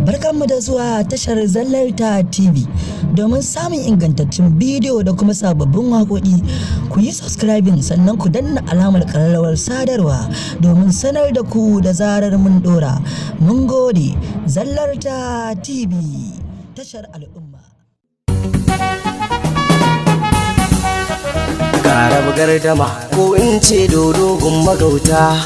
Barkanmu da zuwa tashar Zallarta TV. Domin samun ingantaccen bidiyo da kuma sababbin waƙoƙi, ku yi subscribing sannan ku danna alamar ƙararrawar sadarwa domin sanar da ku da zarar mun ɗora. Mun gode. Zallarta TV, tashar al'umma. Ƙara gardama ko in ce dodo gun magauta,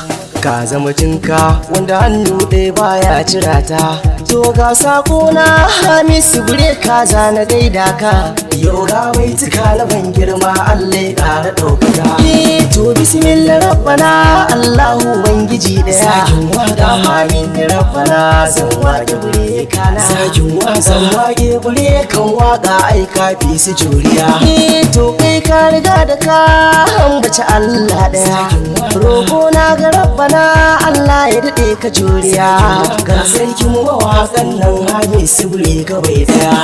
ka zama jinka wanda hannu ɗaya baya cirata. To ga sakona Hamisu Breka na gaida ka, yau ga baituka na ban girma Allah ya ƙara ɗaukaka. To bismillah rabbana Allahu ubangiji ɗaya, sakin waka Hamin rabbana zan wake Breka na, sakin waka zan wake Brekan waka ai kafi su juriya. To kai ka riga da ka ambaci Allah ɗaya, roƙo na ga rabbana Allah ya daɗe ka juriya. Ga sarkin mawaƙan nan Hamisu Breka bai ɗaya,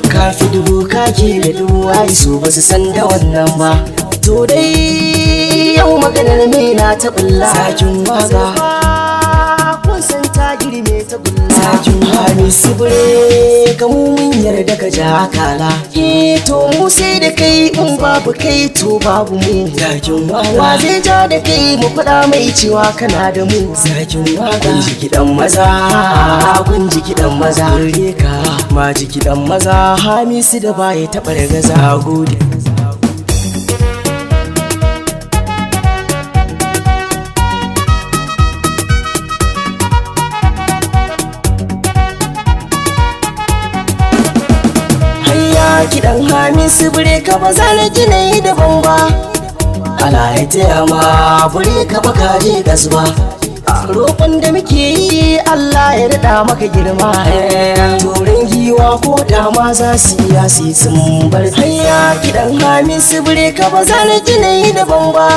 kafi dubu kake da dubu ai su basu san da wannan ba. To dai yau maganar me na ta bulla, sakin waka kun san ta girme ta bulla. Sakin Hamisu Breka mu mun yarda ka ja kala, to mu sai da kai in babu kai to babu mu. Sakin waka wa zai ja da kai mu faɗa mai cewa kana da mu. Sakin waka kun ji kiɗan maza, kun ji kiɗan maza, Breka ma ji kiɗan maza. Hamisu da baya taɓa da gaza gode. Kiɗan Hamisu Breka ba za na gina yi daban ba, Allah ya taya ma Breka ba ka je gas ba. Roƙon da muke yi Allah ya daɗa maka girma, turin giwa ko dama za su iya su sun bar. Hayya kiɗan Hamisu Breka ba za na gina yi daban ba,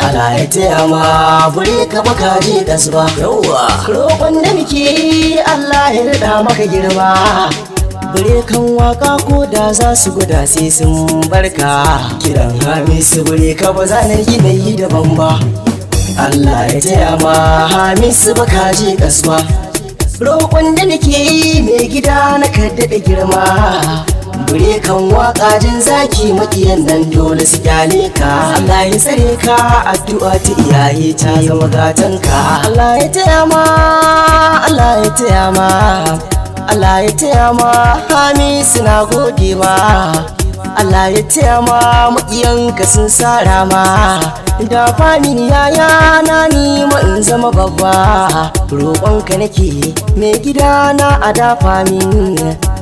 Allah ya taya ma Breka ba ka je gas ba. Roƙon da muke yi Allah ya daɗa maka girma, Brekan waka ko da za su guda sai sun barka. Kiɗan Hamisu Breka ba za na gina yi daban ba, Allah ya taya ma Hamisu ba ka je kasuwa. Roƙon da nake yi mai gida na ka daɗa girma, Brekan waka jin zaki maƙiyan nan dole su kyale ka. Allah ya tsare ka, addu'a ta iyaye ta zama gatanka. Allah ya taya ma, Allah ya taya ma, Allah ya taya ma Hamisu na gode ma. Allah ya taya ma maƙiyanka sun sara ma, da fani yaya na nima in zama babba. Roƙonka nake mai gida na a dafa min,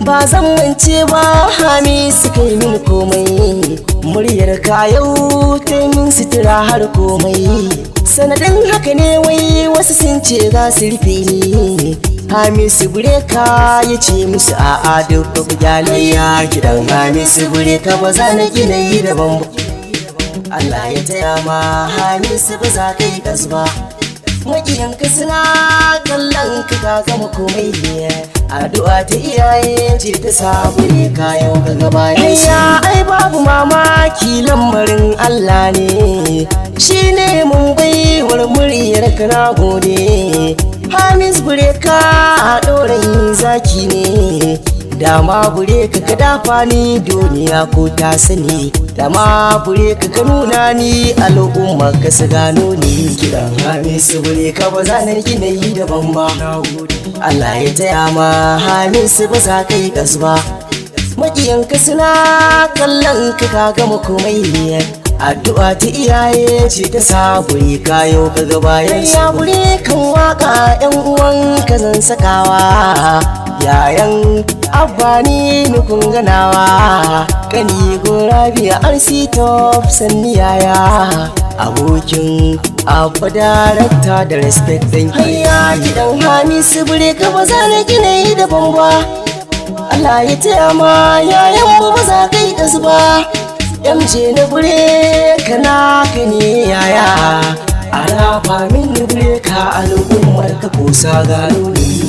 ba zan mance ba Hamisu kai min komai. Muryar ka yau ta min sutura har komai, sanadin haka ne wai wasu sun ce za su rufe ni. Hamisu Breka ya ce musu a'a duk ba ku gyalaya. Kiɗan Hamisu Breka ba za na gina yi daban ba, Allah ya taya ma Hamisu ba za ka yi gas ba. Maƙiyanka suna kallon ka ka gama komai, addu'a ta iyaye ce ta sa Breka yau ka gaba. Hayya ai babu mamaki lamarin Allah ne, shi ne mun baiwar muryar ka na gode. Hamisu Breka a ɗorayin zaki ne, dama Breka ka dafa ni duniya ko ta sani, dama Breka ka nuna ni al'umma ka su gano ni. Kiɗan Hamisu Breka ba za na gina yi daban ba, Allah ya taya ma Hamisu ba za ka yi gas ba. Maƙiyanka suna kallon ka ka gama komai, addu'a ta iyaye ce ta sa Breka yau ka ga bayan su. Ya Brekan waka yan uwanka zan sakawa, yayan abba ni nukun ganawa, kani gorabiya RC Top sanni yaya, abokin abba darakta da respect ɗin. Hayya kiɗan Hamisu Breka ba za na gina yi daban ba, Allah ya taya ma yayan mu ba za ka yi gas ba. MJ na Breka na ka ne yaya, ana famin Breka al'ummar ka kusa gano ni.